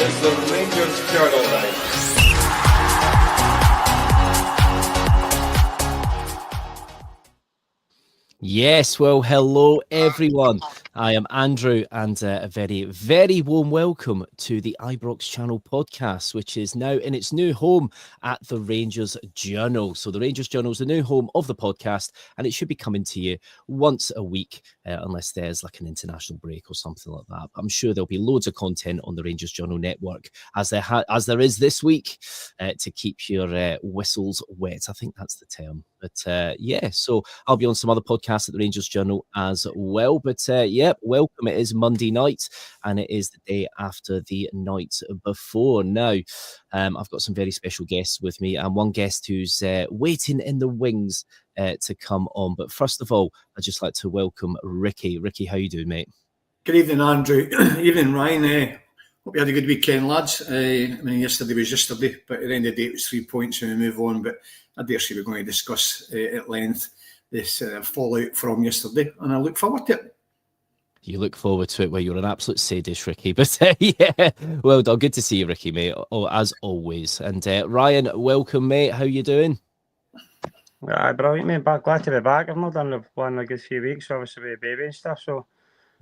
is the Rangers Journal Night. Yes, well, hello everyone. I am Andrew, and a very, very warm welcome to the Ibrox Channel podcast, which is now in its new home at the Rangers Journal. So the Rangers Journal is the new home of the podcast, and it should be coming to you once a week, unless there's like an international break or something like that. I'm sure there'll be loads of content on the Rangers Journal network, as there is this week, to keep your whistles wet. I think that's the term. But yeah, so I'll be on some other podcasts at the Rangers Journal as well. But welcome. It is Monday night, and it is the day after the night before. Now, I've got some very special guests with me, and one guest who's waiting in the wings to come on. But first of all, I'd just like to welcome Ricky. Ricky, how you doing, mate? Good evening, Andrew. Evening, Ryan. Hope you had a good weekend, lads. Yesterday was yesterday, but at the end of the day, it was 3 points and we move on. But I dare say we're going to discuss at length this fallout from yesterday, and I look forward to it. You look forward to it. Well, you're an absolute sadist, Ricky. But yeah, well done. Good to see you, Ricky, mate. Oh, as always. And Ryan, welcome, mate. How you doing? Brilliant, mate. But glad to be back. I've not done one in a good few weeks, obviously with the baby and stuff. So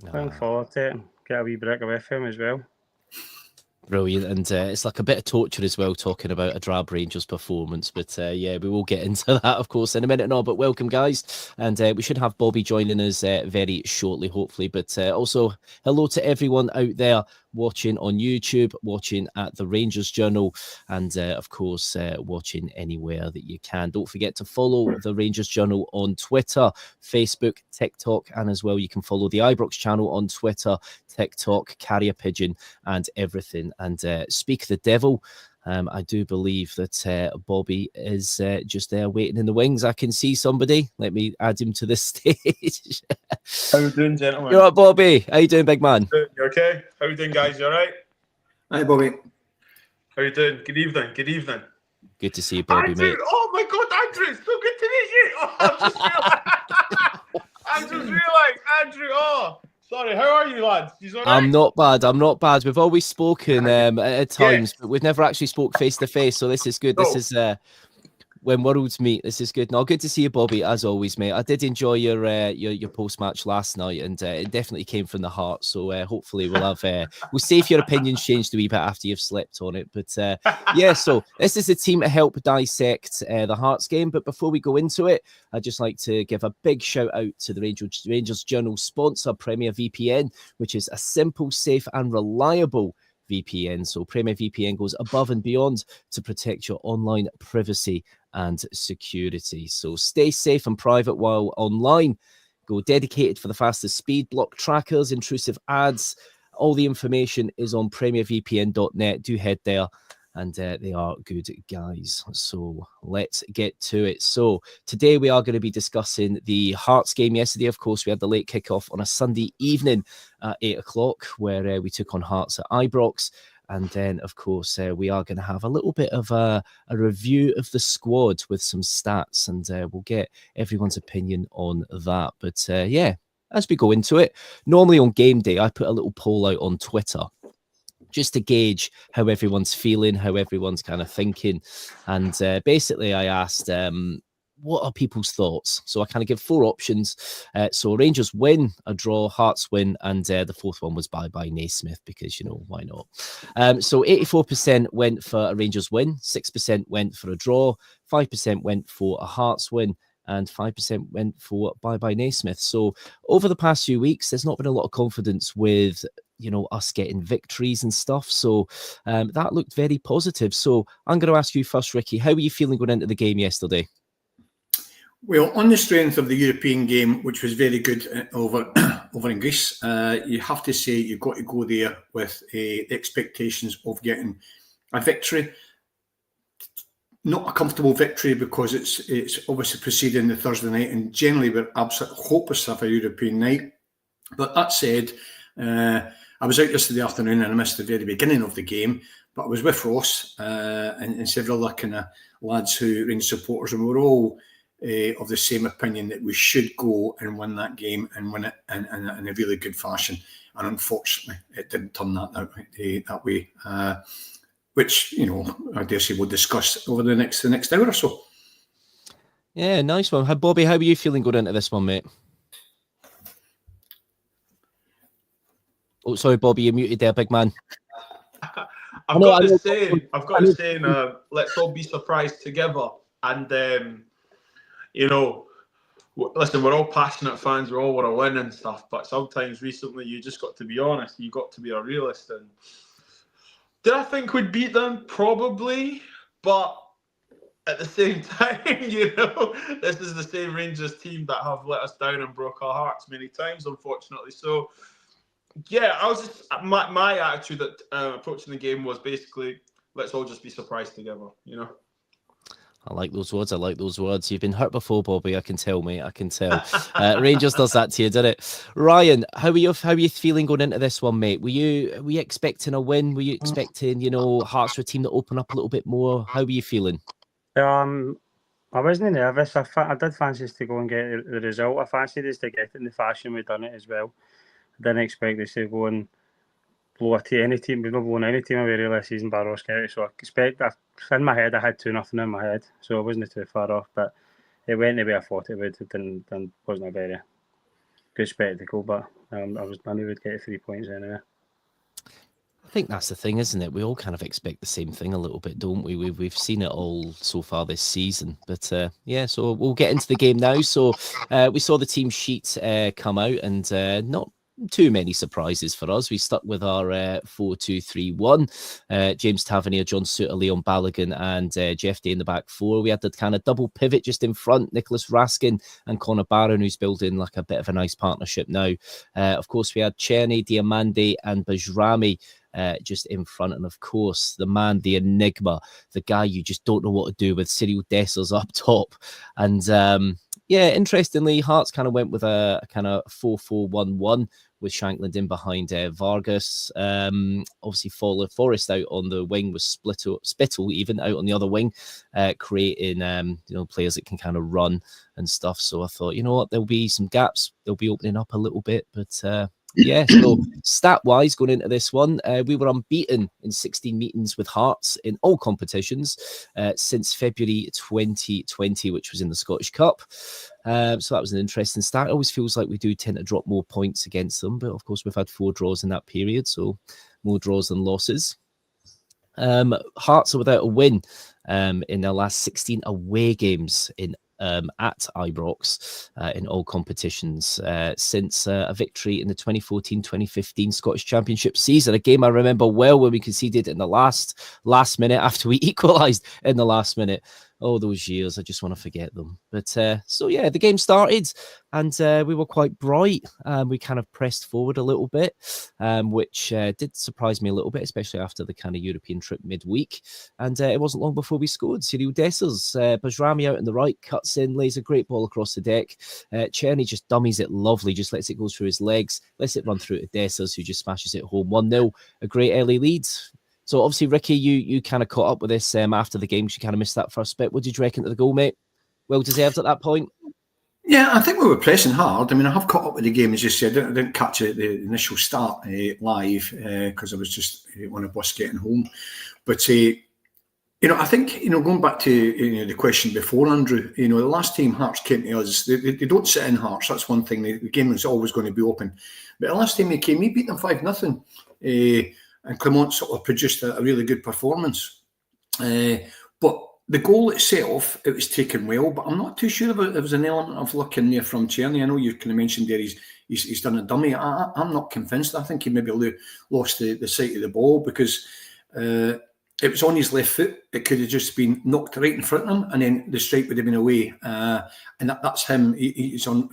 looking forward to it. And get a wee break away from him as well. Brilliant, and it's like a bit of torture as well talking about a drab Rangers performance, but yeah, we will get into that of course in a minute. No, but welcome guys, and we should have Bobby joining us very shortly hopefully, but also hello to everyone out there watching on YouTube, watching at the Rangers Journal, and of course watching anywhere that you can. Don't forget to follow the Rangers Journal on Twitter, Facebook, TikTok, and as well you can follow the Ibrox Channel on Twitter, TikTok, Carrier Pigeon, and everything. And speak the devil, I do believe that Bobby is just there waiting in the wings. I can see somebody. Let me add him to the stage. How you doing, gentlemen? You all right, Bobby? How you doing, big man? You okay? How you doing, guys? You all right? Hi, Bobby. How you doing? Good evening. Good evening. Good to see you, Bobby, Andrew, mate. oh my God, Andrew, it's so good to meet you. Oh, I just realised, Andrew. Oh, sorry. How are you, lads? You all right? I'm not bad. We've always spoken at times, but we've never actually spoke face to face. So this is good. This is when worlds meet. This is good. No, good to see you, Bobby, as always, mate. I did enjoy your post match last night, and it definitely came from the heart. So hopefully we'll have we'll see if your opinions changed a wee bit after you've slept on it. But yeah, so this is the team to help dissect the Hearts game. But before we go into it, I'd just like to give a big shout out to the Rangers Journal sponsor, Premier VPN, which is a simple, safe, and reliable VPN. So Premier VPN goes above and beyond to protect your online privacy and security. So stay safe and private while online. Go dedicated for the fastest speed, block trackers, intrusive ads. All the information is on premiervpn.net. Do head there, and they are good guys. So let's get to it. So today we are going to be discussing the Hearts game yesterday. Of course, we had the late kickoff on a Sunday evening at 8 o'clock where we took on Hearts at Ibrox. And then, of course, we are going to have a little bit of a review of the squad with some stats, and we'll get everyone's opinion on that. But yeah, as we go into it, normally on game day, I put a little poll out on Twitter just to gauge how everyone's feeling, how everyone's kind of thinking. And basically, I asked, what are people's thoughts? So I kind of give four options. So Rangers win, a draw, Hearts win, and the fourth one was bye-bye Naismith, because, you know, why not? So 84% went for a Rangers win, 6% went for a draw, 5% went for a Hearts win, and 5% went for bye-bye Naismith. So over the past few weeks, there's not been a lot of confidence with, you know, us getting victories and stuff. So that looked very positive. So I'm going to ask you first, Ricky, how were you feeling going into the game yesterday? Well, on the strength of the European game, which was very good over in Greece, you have to say you've got to go there with the expectations of getting a victory. Not a comfortable victory, because it's obviously preceding the Thursday night, and generally we're absolutely hopeless of a European night. But that said, I was out yesterday afternoon and I missed the very beginning of the game, but I was with Ross and several other kind of lads who Rangers supporters, and we were all of the same opinion that we should go and win that game and win it in a really good fashion. And unfortunately, it didn't turn that way. Which, you know, I dare say we'll discuss over the next hour or so. Yeah, nice one. Bobby, how are you feeling going into this one, mate? Oh, sorry, Bobby, you're muted there, big man. I've got to say, let's all be surprised together. And, you know, listen, we're all passionate fans. We all want to win and stuff. But sometimes recently you just got to be honest. You got to be a realist. And did I think we'd beat them? Probably. But at the same time, you know, this is the same Rangers team that have let us down and broke our hearts many times, unfortunately. So, yeah, I was just my attitude at approaching the game was basically let's all just be surprised together, you know. I like those words. You've been hurt before, Bobby. I can tell, mate. I can tell. Rangers does that to you, did it? Ryan, how are you feeling going into this one, mate? Were you expecting a win? Were you expecting, you know, Hearts were a team to open up a little bit more? How were you feeling? I wasn't nervous. I did fancy us to go and get the result. I fancied us to get it in the fashion we've done it as well. I didn't expect us to go and blow any team. We've not blown any team away really this season, bar Ross County. So in my head, I had 2-0 in my head. So I wasn't too far off. But it went the way I thought it would. It wasn't a very good spectacle. But I knew we'd get 3 points anyway. I think that's the thing, isn't it? We all kind of expect the same thing a little bit, don't we? We've seen it all so far this season. But yeah, so we'll get into the game now. So we saw the team sheet come out and not too many surprises for us. We stuck with our 4-2-3-1. James Tavernier, John Suter, Leon Balogun and Jeff Day in the back four. We had the kind of double pivot just in front, Nicholas Raskin and Connor Barron, who's building like a bit of a nice partnership now. Of course, we had Cherny, Diamande and Bajrami just in front. And of course, the man, the enigma, the guy you just don't know what to do with, Cyril Dessers up top. And yeah, interestingly, Hearts kind of went with a kind of 4-4-1-1 with Shankland in behind Vargas. Obviously, Forrest out on the wing with Spittle even out on the other wing, creating you know, players that can kind of run and stuff. So I thought, you know what, there'll be some gaps. They'll be opening up a little bit, but yeah, so stat-wise, going into this one, we were unbeaten in 16 meetings with Hearts in all competitions since February 2020, which was in the Scottish Cup. So that was an interesting stat. It always feels like we do tend to drop more points against them, but of course we've had 4 draws in that period, so more draws than losses. Hearts are without a win in their last 16 away games at Ibrox in all competitions since a victory in the 2014-2015 Scottish Championship season. A game I remember well when we conceded in the last minute after we equalised in the last minute. Oh, those years, I just want to forget them. But so yeah, the game started and we were quite bright. We kind of pressed forward a little bit, which did surprise me a little bit, especially after the kind of European trip midweek. And it wasn't long before we scored. Cyril Dessers, Bajrami out on the right, cuts in, lays a great ball across the deck. Cherny just dummies it lovely, just lets it go through his legs, lets it run through to Dessers, who just smashes it home 1-0. A great early lead. So obviously, Ricky, you kind of caught up with this after the game. You kind of missed that first bit. What did you reckon to the goal, mate? Well deserved at that point. Yeah, I think we were pressing hard. I mean, I have caught up with the game, as you said. I didn't catch it at the initial start live because I was just on a bus getting home. But you know, I think, you know, going back to the question before, Andrew, you know, the last time Hearts came to us, they don't sit in Hearts. That's one thing. The game is always going to be open. But the last time they came, we beat them 5-0. And Clement sort of produced a really good performance. But the goal itself, it was taken well, but I'm not too sure if there was an element of luck in there from Cherny. I know you kind of mentioned there he's done a dummy. I'm not convinced. I think he maybe lost the sight of the ball because it was on his left foot. It could have just been knocked right in front of him, and then the strike would have been away. And that's him. He's on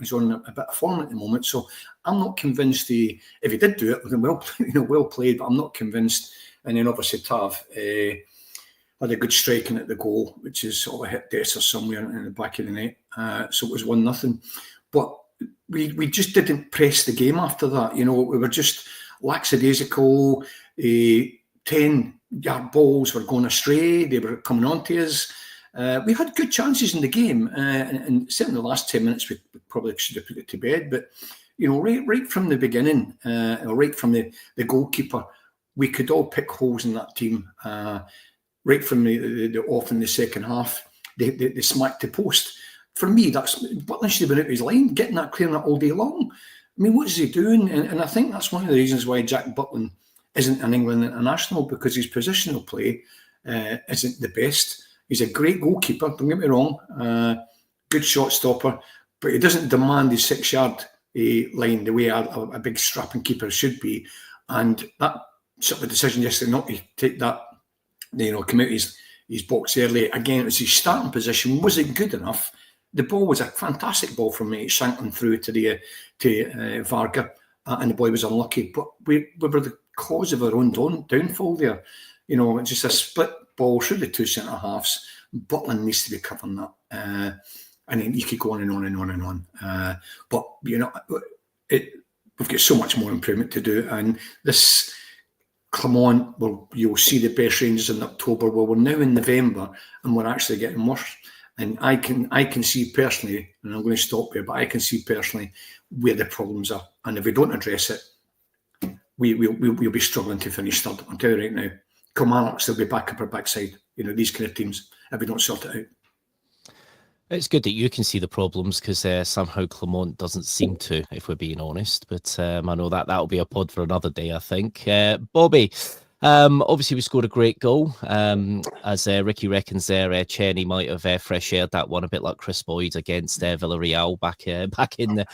a bit of form at the moment. So I'm not convinced. If he did do it, then well played. But I'm not convinced. And then obviously Tav had a good striking at the goal, which is sort of hit Dessers somewhere in the back of the net. So it was 1-0. But we just didn't press the game after that. You know, we were just lackadaisical. 10-yard balls were going astray. They were coming on to us. We had good chances in the game, and certainly the last 10 minutes we probably should have put it to bed. But right from the beginning, or right from the goalkeeper, we could all pick holes in that team. Right from the off in the second half, they smacked the post. For me, Butland should have been out of his line, getting that, clearing that all day long. I mean, what is he doing? And I think that's one of the reasons why Jack Butland isn't an England international, because his positional play isn't the best. He's a great goalkeeper, don't get me wrong, good shot stopper, but he doesn't demand his 6-yard line the way a big strapping keeper should be. And that sort of decision yesterday not to take that, come out his box early, again, it was his starting position wasn't good enough. The ball was a fantastic ball from me, shanking through to Varga, and the boy was unlucky. But we were the cause of our own downfall there. It's just a split ball through the two centre halves. Butland needs to be covering that. And then you could go on and on and on and on. But we've got so much more improvement to do. And this Clermont, you'll see the best Rangers in October. Well, we're now in November, and we're actually getting worse. And I can see personally, and I'm going to stop here, but I can see personally where the problems are. And if we don't address it, we'll be struggling to finish third. I'm telling you right now, Kilmarnock will be back up our backside. These kind of teams, if we don't sort it out. It's good that you can see the problems, because somehow Clermont doesn't seem to, if we're being honest. But I know that'll be a pod for another day, I think. Bobby, obviously we scored a great goal. As Ricky reckons there, Cheney might have fresh aired that one a bit like Chris Boyd against Villarreal back in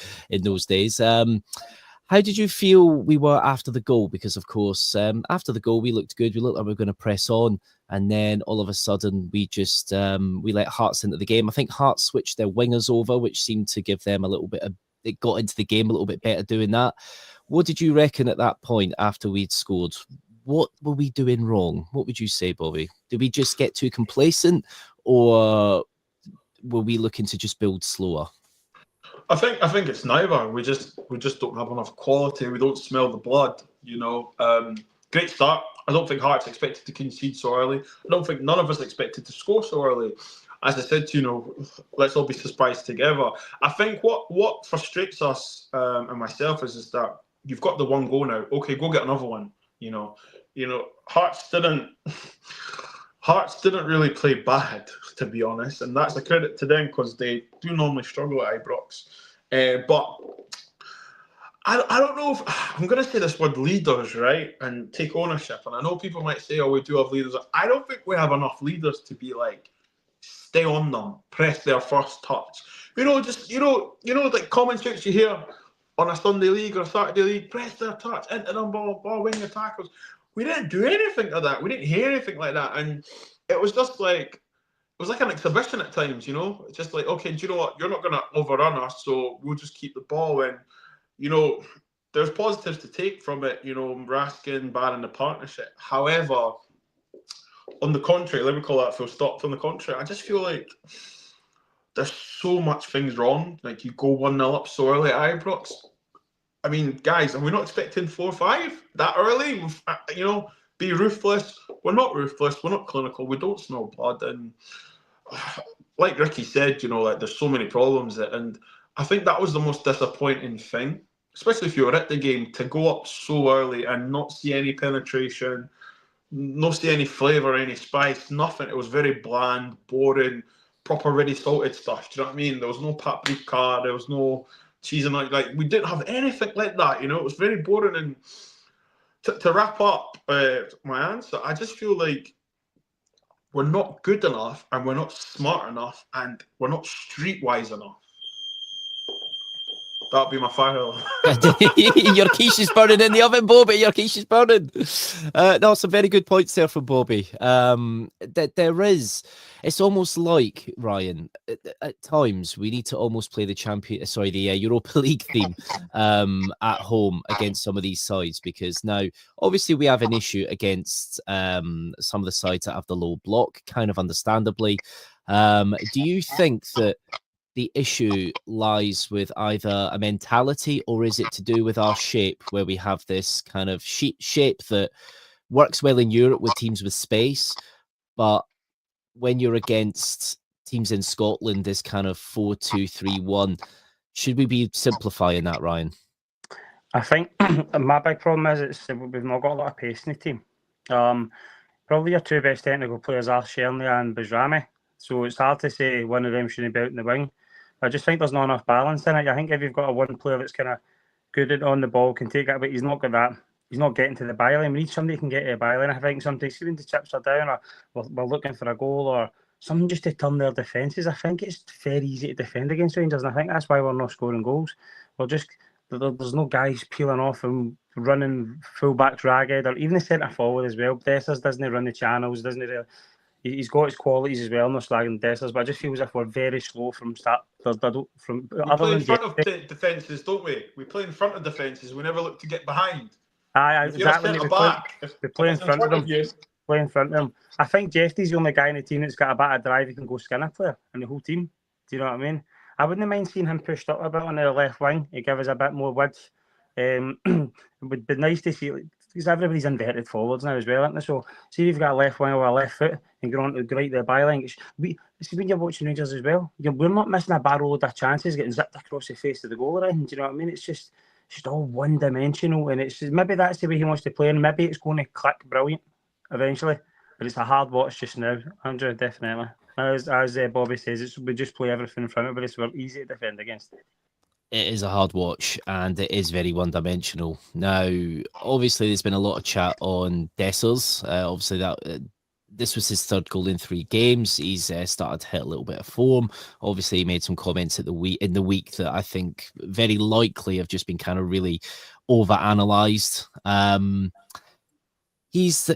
those days. How did you feel we were after the goal? Because, of course, after the goal, we looked good. We looked like we were going to press on. And then all of a sudden, we just we let Hearts into the game. I think Hearts switched their wingers over, which seemed to give them a little bit of... It got into the game a little bit better doing that. What did you reckon at that point after we'd scored? What were we doing wrong? What would you say, Bobby? Did we just get too complacent, or were we looking to just build slower? I think it's neither. We just don't have enough quality. We don't smell the blood. Great start. I don't think Hearts expected to concede so early. I don't think none of us expected to score so early. As I said, let's all be surprised together. I think what frustrates us and myself is that you've got the one goal now. Okay, go get another one. Hearts didn't really play bad, to be honest, and that's a credit to them, because they do normally struggle at Ibrox. But I don't know if I'm going to say this word leaders, right, and take ownership. And I know people might say, "Oh, we do have leaders." I don't think we have enough leaders to be like, stay on them, press their first touch. Like commentaries you hear on a Sunday league or a Saturday league, press their touch, into them, ball, win your tackles. We didn't do anything like that. We didn't hear anything like that. And it was just like, it was like an exhibition at times, It's just like, okay, do you know what? You're not going to overrun us, so we'll just keep the ball. And, there's positives to take from it, Raskin, Barron, the partnership. However, on the contrary, let me call that full stop. On the contrary, I just feel like there's so much things wrong. Like, you go 1-0 up so early at Ibrox. I mean, guys, are we not expecting 4-5 that early? Be ruthless. We're not ruthless. We're not clinical. We don't smell blood. And like Ricky said, there's so many problems. And I think that was the most disappointing thing, especially if you were at the game, to go up so early and not see any penetration, not see any flavour, any spice, nothing. It was very bland, boring, proper ready salted stuff. Do you know what I mean? There was no paprika. There was no cheese and like we didn't have anything like that. It was very boring. And to wrap up my answer, I just feel like we're not good enough, and we're not smart enough, and we're not streetwise enough. That'll be my final. Your quiche is burning in the oven, Bobby. Your quiche is burning. No, some very good points there from Bobby. That there is, it's almost like, Ryan, at times we need to almost play the Europa League theme at home against some of these sides, because now obviously we have an issue against some of the sides that have the low block, kind of understandably. Do you think that the issue lies with either a mentality, or is it to do with our shape, where we have this kind of shape that works well in Europe with teams with space, but when you're against teams in Scotland, this kind of 4-2-3-1. Should we be simplifying that, Ryan? I think my big problem is we've not got a lot of pace in the team. Probably your two best technical players are Sherney and Bajrami, so it's hard to say one of them shouldn't be out in the wing. I just think there's not enough balance in it. I think if you've got a one player that's kind of good on the ball, can take it, but he's not got that. He's not getting to the byline. We need somebody who can get to the byline. I think sometimes when the chips are down, or we're looking for a goal, or something just to turn their defences. I think it's very easy to defend against Rangers, and I think that's why we're not scoring goals. There's no guys peeling off and running full-backs ragged, or even the centre forward as well. Dessers doesn't run the channels, doesn't really. He's got his qualities as well. I'm not slagging Dessers, but I just feel as if we're very slow from start. We play in front of defences, don't we? We play in front of defences. We never look to get behind. Exactly. We play in front of them. Play in front of them. I think Jeffy's the only guy in the team that's got a bit of drive. He can go skin a player in the whole team. Do you know what I mean? I wouldn't mind seeing him pushed up a bit on the left wing. He'd give us a bit more width. It would be nice to see, because everybody's inverted forwards now as well, isn't they? So, see if you've got a left wing or a left foot and go on to right the byline. See, when you're watching Rangers as well, we're not missing a barrel load of chances getting zipped across the face of the goal or anything. Do you know what I mean? It's just all one-dimensional, and it's maybe that's the way he wants to play, and maybe it's going to click brilliant eventually. But it's a hard watch just now, Andrew, definitely. As Bobby says, we just play everything in front of us. We're easy to defend against. It is a hard watch, and it is very one-dimensional. Now, obviously, there's been a lot of chat on Dessers. Obviously, this was his third goal in 3 games. He's started to hit a little bit of form. Obviously, he made some comments in the week that I think very likely have just been kind of really over-analysed. He's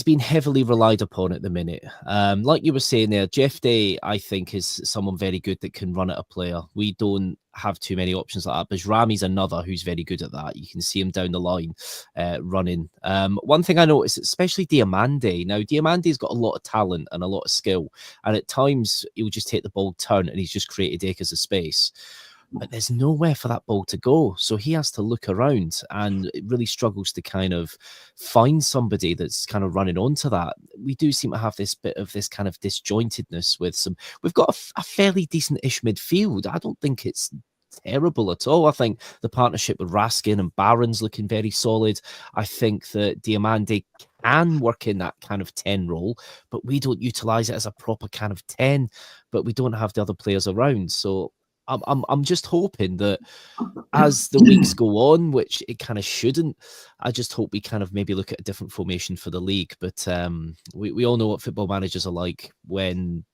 been heavily relied upon at the minute. Like you were saying there, Jeff Day, I think, is someone very good that can run at a player. We don't have too many options like that. Bajrami's another who's very good at that. You can see him down the line running. One thing I noticed, especially Diomande. Now, Diamande's got a lot of talent and a lot of skill. And at times, he'll just take the ball turn and he's just created acres of space. But there's nowhere for that ball to go. So he has to look around and it really struggles to kind of find somebody that's kind of running onto that. We do seem to have this bit of this kind of disjointedness with some. We've got a fairly decent-ish midfield. I don't think it's terrible at all. I think the partnership with Raskin and Barron's looking very solid. I think that Diomande can work in that kind of 10 role, but we don't utilize it as a proper kind of 10, but we don't have the other players around. So I'm just hoping that as the weeks go on, which it kind of shouldn't, I just hope we kind of maybe look at a different formation for the league. But we all know what football managers are like when,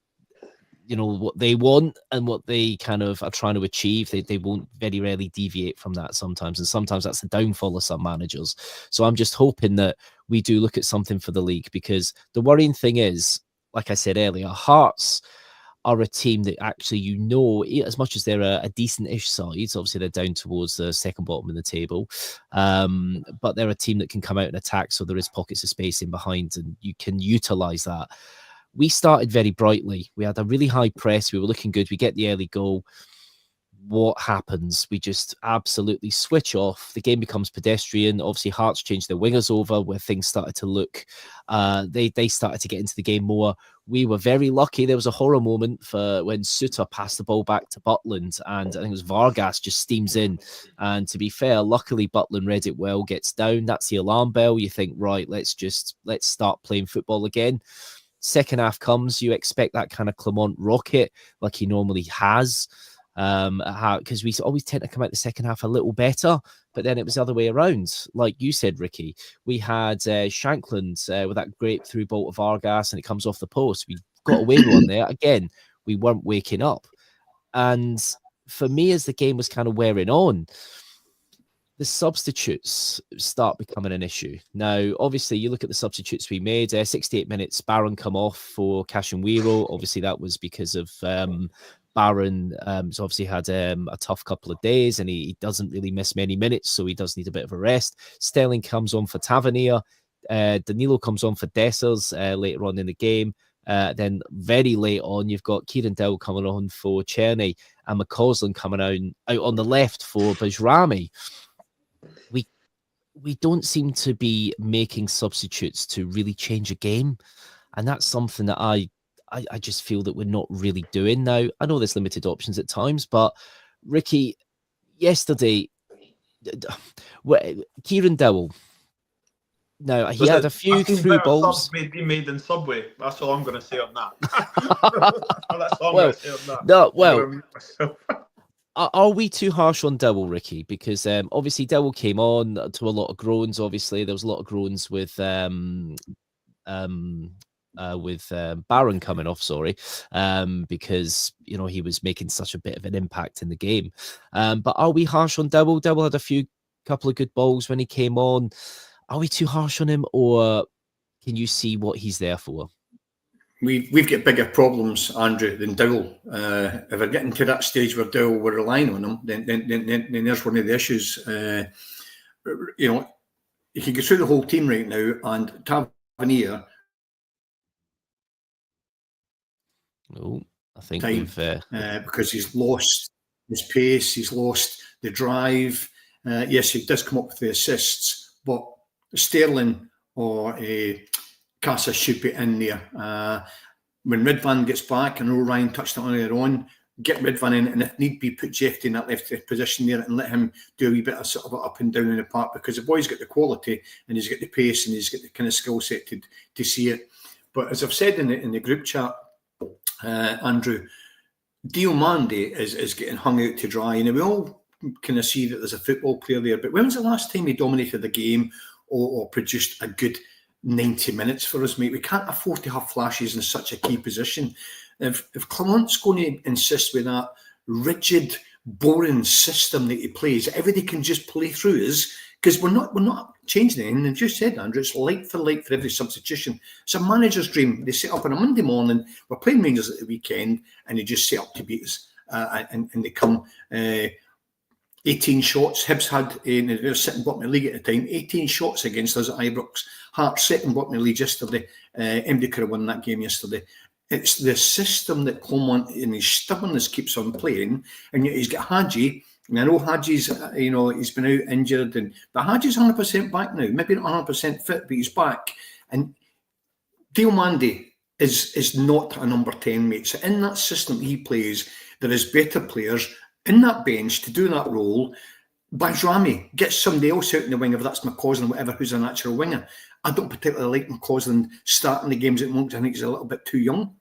you know, what they want and what they kind of are trying to achieve. They won't very rarely deviate from that sometimes. And sometimes that's the downfall of some managers. So I'm just hoping that we do look at something for the league, because the worrying thing is, like I said earlier, Hearts are a team that actually, you know, as much as they're a decent-ish side, obviously they're down towards the second bottom in the table, but they're a team that can come out and attack, so there is pockets of space in behind and you can utilise that. We started very brightly. We had a really high press. We were looking good. We get the early goal. What happens? We just absolutely switch off. The game becomes pedestrian. Obviously, Hearts changed their wingers over where things started to look. They started to get into the game more. We were very lucky. There was a horror moment for when Suter passed the ball back to Butland, and I think it was Vargas just steams in. And to be fair, luckily Butland read it well, gets down. That's the alarm bell. You think, right, let's start playing football again. Second half comes. You expect that kind of Clement rocket like he normally has. Because we always tend to come out the second half a little better, but then it was the other way around. Like you said, Ricky, we had Shankland with that great through ball to Vargas, and it comes off the post. We got away with one there. Again, we weren't waking up. And for me, as the game was kind of wearing on, the substitutes start becoming an issue. Now, obviously, you look at the substitutes we made. 68 minutes, Barron come off for Casemiro. Obviously, that was because of Barron has obviously had a tough couple of days, and he doesn't really miss many minutes, so he does need a bit of a rest. Sterling comes on for Tavernier. Danilo comes on for Dessers later on in the game. Then very late on, you've got Kieran Dowell coming on for Czerny and McCausland coming out on the left for Bajrami. We don't seem to be making substitutes to really change a game, and that's something that I I just feel that we're not really doing now. I know there's limited options at times, but Ricky, yesterday, Kieran Dowell. Now he had a few through balls. Subs been made in Subway. That's all I'm going to say on that. That's all I'm going to say on that. No, well, are we too harsh on Dowell, Ricky? Because obviously Dowell came on to a lot of groans. Obviously, there was a lot of groans with Barron coming off. Sorry, because he was making such a bit of an impact in the game. But are we harsh on Dowell? Dowell had a couple of good balls when he came on. Are we too harsh on him, or can you see what he's there for? We've got bigger problems, Andrew, than Dowell. If we're getting to that stage where Dowell, we're relying on him, then there's one of the issues. You can go through the whole team right now, and Tavernier. Oh, I think because he's lost his pace, he's lost the drive. Yes, he does come up with the assists, but Sterling or Casa should be in there. When Ridvan gets back, and Ryan touched it earlier on, get Ridvan in, and if need be, put Jeffy in that left position there and let him do a wee bit of sort of up and down in the park, because the boy's got the quality and he's got the pace and he's got the kind of skill set to see it. But as I've said in the group chat, Andrew, Diomande is getting hung out to dry, and we all kind of see that there's a football player there. But when was the last time he dominated the game or produced a good 90 minutes for us, mate? We can't afford to have flashes in such a key position. If Clement's going to insist with that rigid, boring system that he plays, everybody can just play through us, because we're not changing anything. And as you said, Andrew, it's light for every substitution. It's a manager's dream. They set up on a Monday morning, we're playing Rangers at the weekend, and they just set up to beat us. And they come 18 shots. Hibs had, they were sitting bottom of the league at the time, 18 shots against us at Ibrox. Hearts second bottom of the league yesterday. MD could have won that game yesterday. It's the system that Clement and his stubbornness keeps on playing, and yet he's got Hadji. And I know Hadji's, he's been out injured, but Hadji's 100% back now. Maybe not 100% fit, but he's back. And Diomande is not a number 10, mate. So in that system he plays, there is better players in that bench to do that role. Bajrami, get somebody else out in the wing, if that's McCausland, whatever, who's a natural winger. I don't particularly like McCausland starting the games at the moment. I think he's a little bit too young,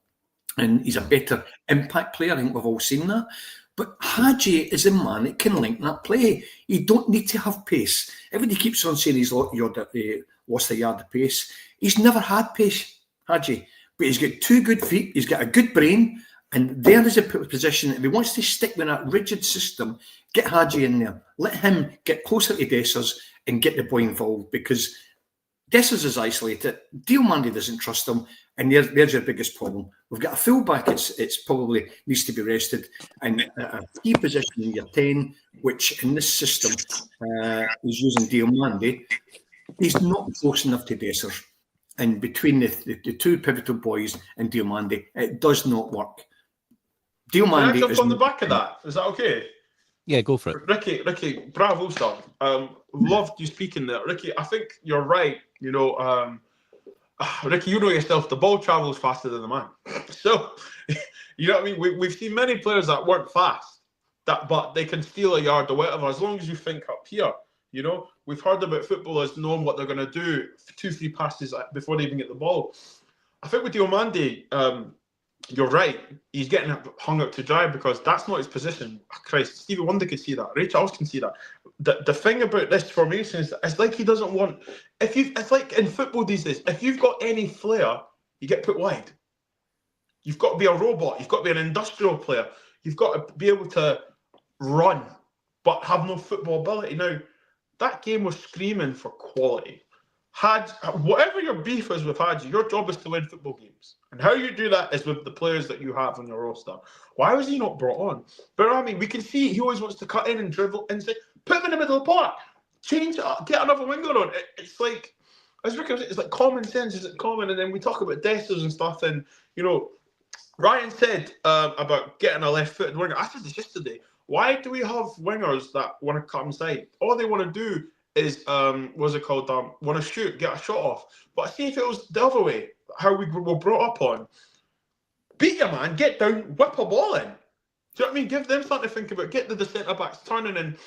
and he's a better impact player. I think we've all seen that. But Hadji is a man that can link that play. You don't need to have pace. Everybody keeps on saying he's lost a yard of pace. He's never had pace, Hadji. But he's got 2 good feet. He's got a good brain. And there is a position, if he wants to stick with that rigid system, get Hadji in there. Let him get closer to Dessers and get the boy involved, because Dessers is isolated. Diomande doesn't trust him, and there's your biggest problem. We've got a fullback, it's probably needs to be rested, and a key position in your 10, which in this system is using Diomande. He's not close enough to Dessers. And between the 2 pivotal boys and Diomande, it does not work. Diomande. Can I jump on the back of that? Is that okay? Yeah, go for it. Ricky, bravo, sir. Loved you speaking there. Ricky, I think you're right. Ricky, you know yourself, the ball travels faster than the man. So, you know what I mean? We've seen many players that weren't fast, but they can steal a yard or whatever, as long as you think up here. We've heard about footballers knowing what they're going to do 2-3 passes before they even get the ball. I think with Diomande, you're right. He's getting hung up to dry because that's not his position. Christ, Stevie Wonder could see that. Ray Charles can see that. The thing about this formation is it's like he doesn't want. It's like in football these days. If you've got any flair, you get put wide. You've got to be a robot. You've got to be an industrial player. You've got to be able to run, but have no football ability. Now, that game was screaming for quality. Whatever your beef is with Hadji, your job is to win football games. And how you do that is with the players that you have on your roster. Why was he not brought on? But I mean, we can see he always wants to cut in and dribble and say, put him in the middle of the park, change it up, get another winger on. It's like, as Rick was saying, it's like common sense isn't common. And then we talk about Dessers and stuff. And, Ryan said about getting a left-footed winger. I said this yesterday. Why do we have wingers that want to cut inside? All they want to do is, want to shoot, get a shot off. But see if it was the other way, how we were brought up on. beat your man, get down, whip a ball in. Do you know what I mean? Give them something to think about. Get the centre-backs turning, and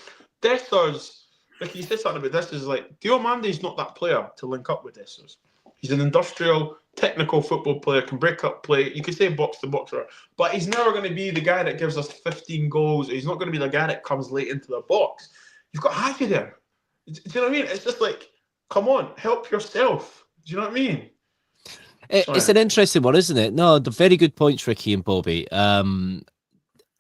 Dessers, like you said something about this, is like, Diomande's not that player to link up with Dessers. He's an industrial, technical football player, can break up play. You could say box-to-box, but he's never going to be the guy that gives us 15 goals. He's not going to be the guy that comes late into the box. You've got Hagi there. Do you know what I mean? It's just like, come on, help yourself. Do you know what I mean? It's an interesting one, isn't it? No, the very good points, Ricky and Bobby.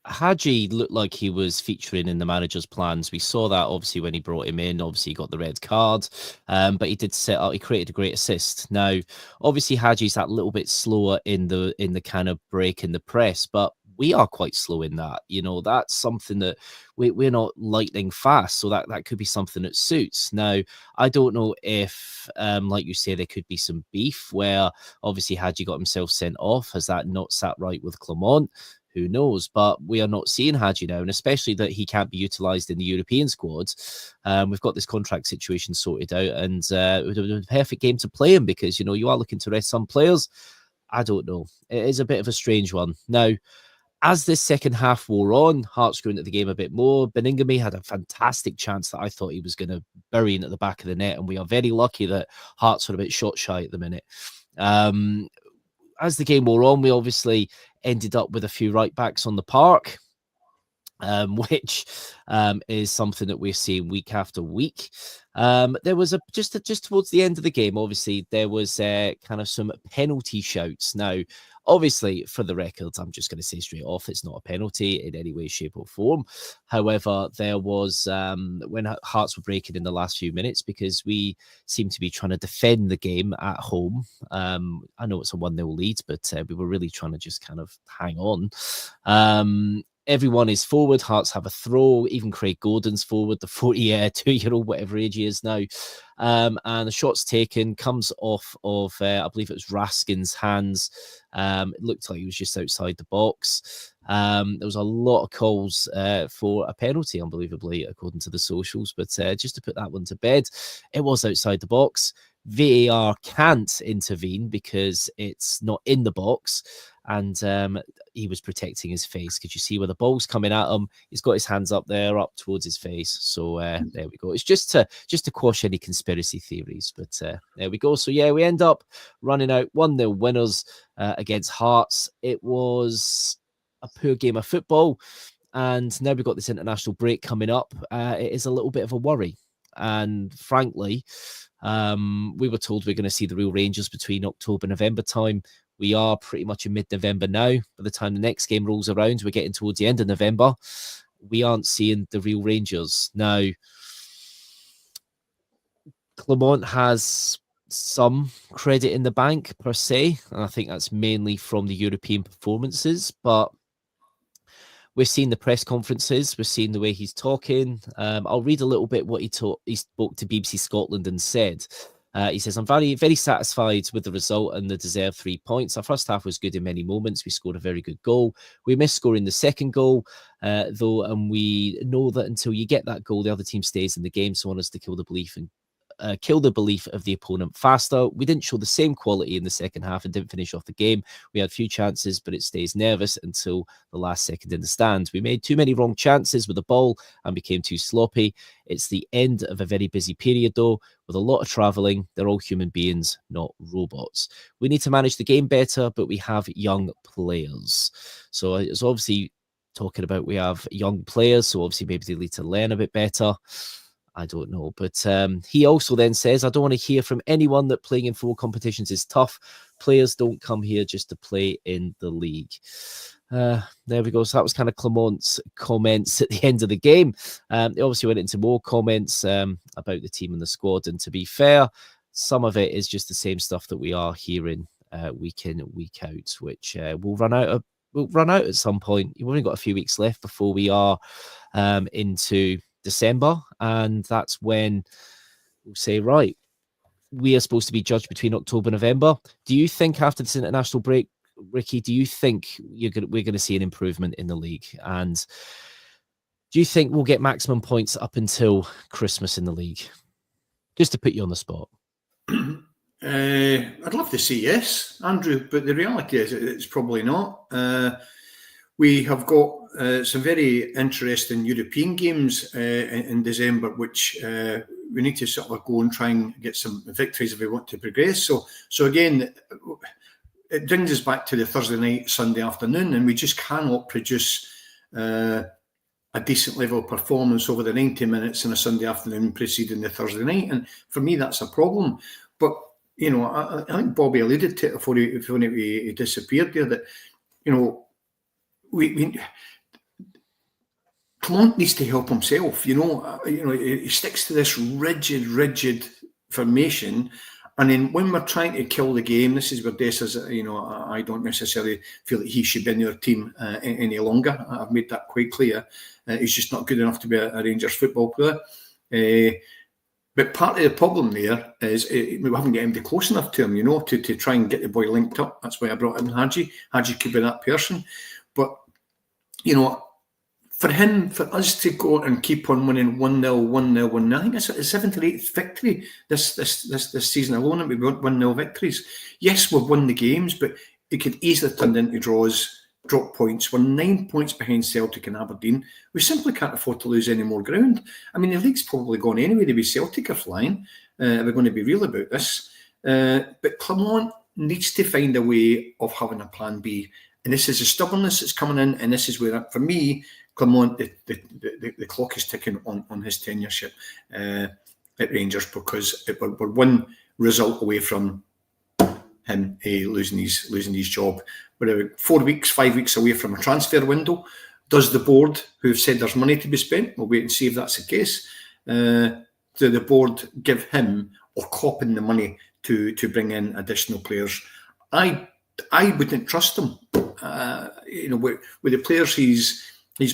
Hagi looked like he was featuring in the manager's plans. We saw that obviously when he brought him in. Obviously, he got the red card, but he did set up. He created a great assist. Now, obviously, Hagi's that little bit slower in the kind of break in the press, but we are quite slow in that. You know, that's something that we're not lightning fast, so that could be something that suits. Now, I don't know if, like you say, there could be some beef where obviously Hagi got himself sent off. Has that not sat right with Clement? Who knows? But we are not seeing Hagi now, and especially that he can't be utilised in the European squad. We've got this contract situation sorted out, and it would have been a perfect game to play him because, you know, you are looking to rest some players. I don't know. It is a bit of a strange one. Now, as this second half wore on, Hearts grew into the game a bit more. Beningame had a fantastic chance that I thought he was going to bury in at the back of the net, and we are very lucky that Hearts were a bit shot shy at the minute. As the game wore on, we obviously ended up with a few right backs on the park, which is something that we're seeing week after week. There was just towards the end of the game, obviously, there was kind of some penalty shouts. Now, obviously, for the record, I'm just going to say straight off, it's not a penalty in any way, shape or form. However, there was, when Hearts were breaking in the last few minutes, because we seem to be trying to defend the game at home. I know it's a 1-0 lead, but we were really trying to just kind of hang on. Everyone is forward. Hearts have a throw. Even Craig Gordon's forward, the 42-year-old, whatever age he is now. And the shot's taken, comes off of, I believe it was Raskin's hands. It looked like he was just outside the box. There was a lot of calls for a penalty, unbelievably, according to the socials. But just to put that one to bed, it was outside the box. VAR can't intervene because it's not in the box. And he was protecting his face. Could you see where the ball's coming at him? He's got his hands up there, up towards his face. So there we go. It's just to quash any conspiracy theories. But there we go. So yeah, we end up running out 1-0 winners against Hearts. It was a poor game of football. And now we've got this international break coming up. It is a little bit of a worry. And frankly, we were told we're going to see the real Rangers between October and November time. We are pretty much in mid-November now. By the time the next game rolls around, we're getting towards the end of November. We aren't seeing the real Rangers. Now, Clement has some credit in the bank, per se, and I think that's mainly from the European performances, but we're seeing the press conferences. We're seeing the way he's talking. I'll read a little bit what he spoke to BBC Scotland and said. He says, I'm very, very satisfied with the result and the deserved 3 points. Our first half was good in many moments. We scored a very good goal. We missed scoring the second goal, though, and we know that until you get that goal, the other team stays in the game. So I want us to kill the belief of the opponent faster. We didn't show the same quality in the second half and didn't finish off the game. We had few chances, but it stays nervous until the last second in the stands. We made too many wrong chances with the ball and became too sloppy. It's the end of a very busy period, though, with a lot of travelling. They're all human beings, not robots. We need to manage the game better, but we have young players. So it's obviously talking about we have young players, so obviously maybe they need to learn a bit better. I don't know. But he also then says, I don't want to hear from anyone that playing in 4 competitions is tough. Players don't come here just to play in the league. There we go. So that was kind of Clement's comments at the end of the game. He obviously went into more comments about the team and the squad. And to be fair, some of it is just the same stuff that we are hearing week in, week out, which will run out at some point. You've only got a few weeks left before we are into December, and that's when we'll say, right, we are supposed to be judged between October and November. Do you think after this international break, Ricky, do you think we're going to see an improvement in the league? And do you think we'll get maximum points up until Christmas in the league? Just to put you on the spot. I'd love to say yes, Andrew, but the reality is it's probably not. We have got some very interesting European games in December, which we need to sort of go and try and get some victories if we want to progress. So again, it brings us back to the Thursday night, Sunday afternoon, and we just cannot produce a decent level of performance over the 90 minutes on a Sunday afternoon preceding the Thursday night. And for me, that's a problem. But, you know, I think Bobby alluded to it before he disappeared there, that, you know, Clement needs to help himself. You know, he sticks to this rigid formation, and then when we're trying to kill the game, this is where Des says, you know, I don't necessarily feel that he should be in your team any longer. I've made that quite clear. He's just not good enough to be a Rangers football player. But part of the problem there is we haven't got anybody close enough to him, you know, to try and get the boy linked up. That's why I brought in Hadji. Hadji could be that person. But, you know, for us to go and keep on winning 1-0, 1-0, 1-0, I think it's a 7th or 8th victory this season alone, and we've got 1-0 victories. Yes, we've won the games, but it could easily turn into draws, drop points. We're 9 points behind Celtic and Aberdeen. We simply can't afford to lose any more ground. I mean, the league's probably gone anyway. The way Celtic are flying. We're going to be real about this. But Clement needs to find a way of having a plan B. And this is the stubbornness that's coming in, and this is where, for me, Clement, the clock is ticking on his tenureship at Rangers, because we're one result away from him losing his job. We're 4 weeks, 5 weeks away from a transfer window. Does the board, who've said there's money to be spent, we'll wait and see if that's the case, do the board give him or cop in the money to bring in additional players? I wouldn't trust him. You know, with the players he's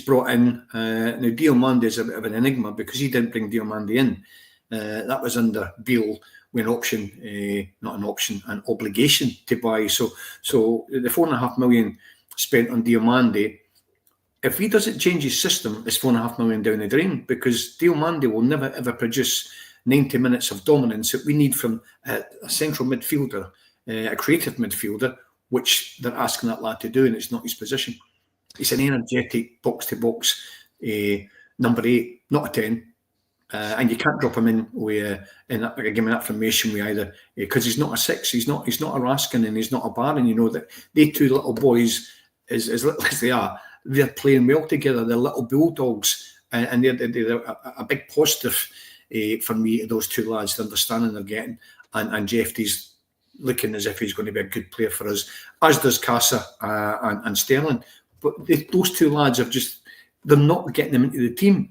brought in. Now, Diomande is a bit of an enigma because he didn't bring Diomande in. That was under Beale with an option, not an option, an obligation to buy. So the $4.5 million spent on Diomande, if he doesn't change his system, it's $4.5 million down the drain, because Diomande will never ever produce 90 minutes of dominance that we need from a central midfielder, a creative midfielder, which they're asking that lad to do, and it's not his position. He's an energetic box-to-box number 8, not a 10. And you can't drop him in with in that formation with either, because he's not a 6, he's not a Raskin, and he's not a Barron. You know that they two little boys, as little as they are, they're playing well together. They're little bulldogs, and they're a big positive for me. Those two lads, the understanding they're getting, and Jeffrey's looking as if he's going to be a good player for us, as does Casa and Sterling. But those two lads they're not getting them into the team,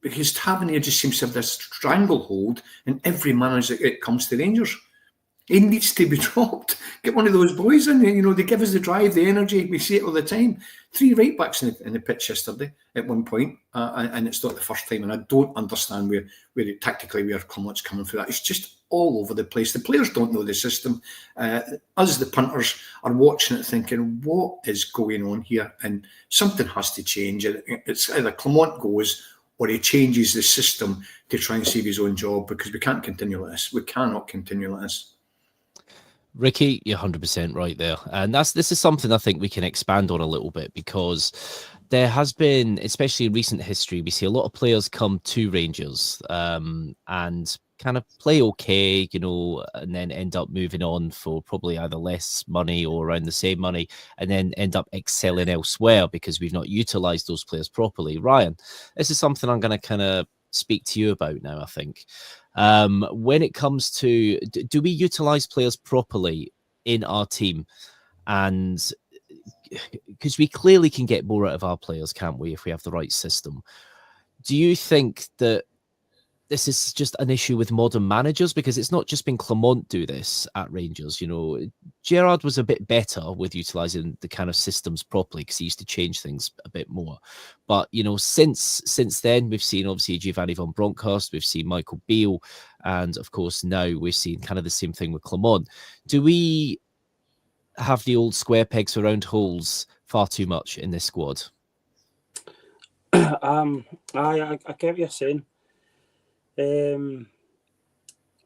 because Tavernier just seems to have this stranglehold in every manager that comes to Rangers. He needs to be dropped. Get one of those boys in there. You know, they give us the drive, the energy. We see it all the time. 3 right backs in the pitch yesterday at one point, and it's not the first time. And I don't understand where Clement's coming from that. It's just all over the place. The players don't know the system. Us, the punters, are watching it thinking, what is going on here? And something has to change. It's either Clement goes or he changes the system to try and save his own job, because we can't continue like this. We cannot continue like this. Ricky, you're 100% right there. And this is something I think we can expand on a little bit, because there has been, especially in recent history, we see a lot of players come to Rangers and kind of play okay, you know, and then end up moving on for probably either less money or around the same money, and then end up excelling elsewhere because we've not utilised those players properly. Ryan, this is something I'm going to kind of speak to you about now, I think. When it comes to, do we utilise players properly in our team? And because we clearly can get more out of our players, can't we, if we have the right system? Do you think that this is just an issue with modern managers? Because it's not just been Clement do this at Rangers. You know, Gerrard was a bit better with utilising the kind of systems properly, because he used to change things a bit more. But, you know, since then, we've seen obviously Giovanni van Bronckhorst, we've seen Michael Beale, and of course now we've seen kind of the same thing with Clement. Do we have the old square pegs for round holes far too much in this squad? I get what you're saying.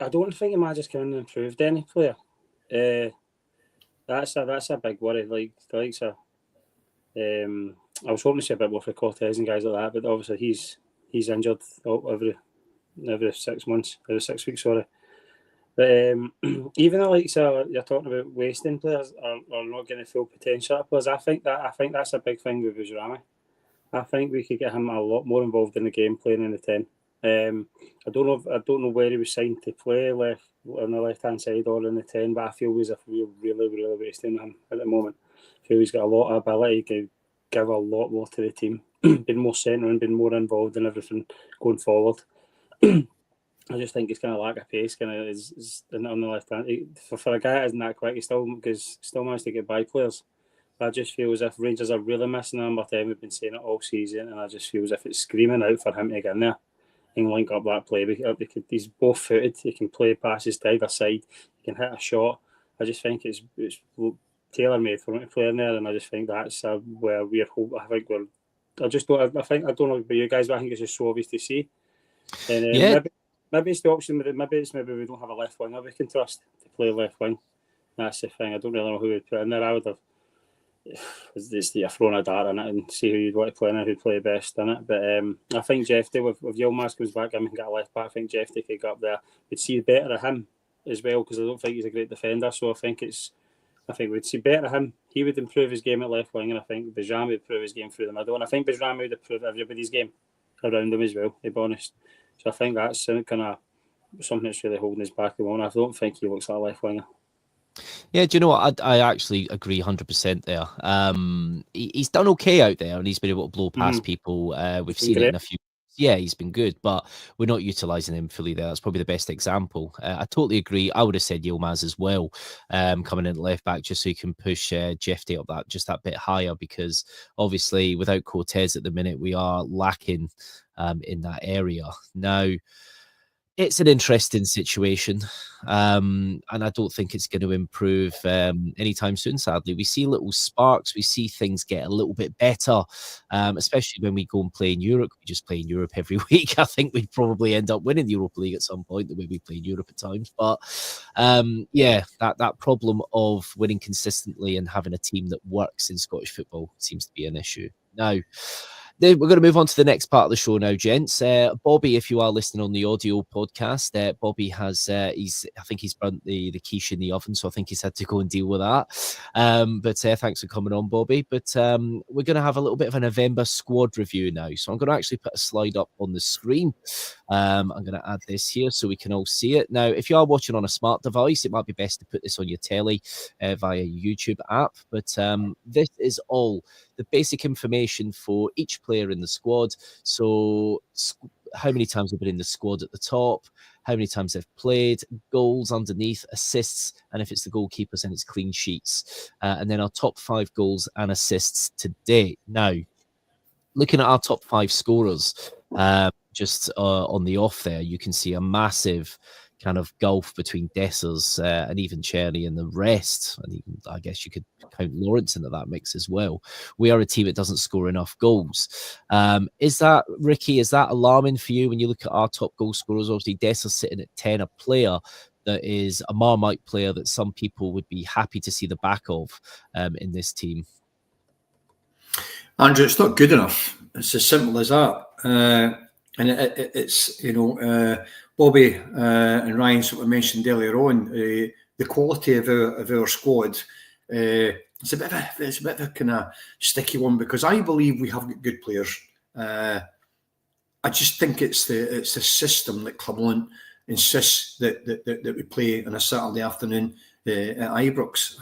I don't think the manager's come in and improved any player. That's a big worry. Like the likes of, I was hoping to see a bit more for Cortez and guys like that, but obviously he's injured every 6 months, every 6 weeks. Sorry. But even though, like, so you're talking about wasting players or not getting full potential out of players, I think that's a big thing with Bujrami. I think we could get him a lot more involved in the game, playing in the 10. I don't know where he was signed to play, left on the left hand side or in the 10, but I feel as if we're really wasting him at the moment. I feel he's got a lot of ability, he could give a lot more to the team, been more centering, been more involved in everything going forward. I just think he's kind of lack of pace, kind of is on the left hand. For a guy that isn't that quick, he still managed to get by players. I just feel as if Rangers are really missing number 10. We've been saying it all season, and I just feel as if it's screaming out for him to get in there and link up that play. He's both footed. He can play passes to either side. He can hit a shot. I just think it's tailor made for him to play in there, and I just think that's where we're hoping. I don't know about you guys, but I think it's just so obvious to see. And maybe it's the option. Maybe we don't have a left winger we can trust to play left wing. That's the thing. I don't really know who we'd put in there. I would have. It's thrown a dart in it and see who you'd want to play in it, who'd play best in it. But I think Jefty, with Yilmaz comes back, and get a left back. I think Jefty could go up there. We'd see better of him as well, because I don't think he's a great defender. So I think we'd see better of him. He would improve his game at left wing, and I think Bajrami would improve his game through the middle. And I think Bajrami would improve everybody's game around him as well, to be honest. So I think that's kind of something that's really holding us back at the moment. I don't think he looks like a left winger. Yeah, do you know what? I actually agree 100% there. He's done okay out there, and he's been able to blow past people. We've seen it in a few. Yeah, he's been good, but we're not utilising him fully there. That's probably the best example. I totally agree. I would have said Yilmaz as well, coming in at left back, just so he can push Jefty up that bit higher, because obviously without Cortez at the minute, we are lacking in that area. Now, it's an interesting situation, and I don't think it's going to improve anytime soon, sadly. We see little sparks. We see things get a little bit better, especially when we go and play in Europe. We just play in Europe every week. I think we'd probably end up winning the Europa League at some point, the way we play in Europe at times. But, that problem of winning consistently and having a team that works in Scottish football seems to be an issue. Now, we're going to move on to the next part of the show now, gents. Bobby, if you are listening on the audio podcast, Bobby has, I think he's burnt the quiche in the oven, so I think he's had to go and deal with that. But thanks for coming on, Bobby. But we're going to have a little bit of a November squad review now. So I'm going to actually put a slide up on the screen. I'm going to add this here so we can all see it. Now, if you are watching on a smart device, it might be best to put this on your telly via YouTube app. But this is all the basic information for each player in the squad. So how many times they've been in the squad at the top, how many times they've played, goals underneath, assists, and if it's the goalkeepers, then it's clean sheets. And then our top 5 goals and assists to date. Now, looking at our top 5 scorers, just on the off there, you can see a massive kind of gulf between Dessers and even Cherny and the rest. And even, I guess you could count Lawrence into that mix as well. We are a team that doesn't score enough goals. Is that, Ricky, is that alarming for you when you look at our top goal scorers? Obviously, Dessers sitting at 10, a player that is a Marmite player that some people would be happy to see the back of in this team. Andrew, it's not good enough. It's as simple as that. And it's, Bobby and Ryan sort of mentioned earlier on, the quality of our squad. It's a bit of a kind of sticky one, because I believe we have got good players. I just think it's the system that Cleveland insists that we play on a Saturday afternoon at Ibrox.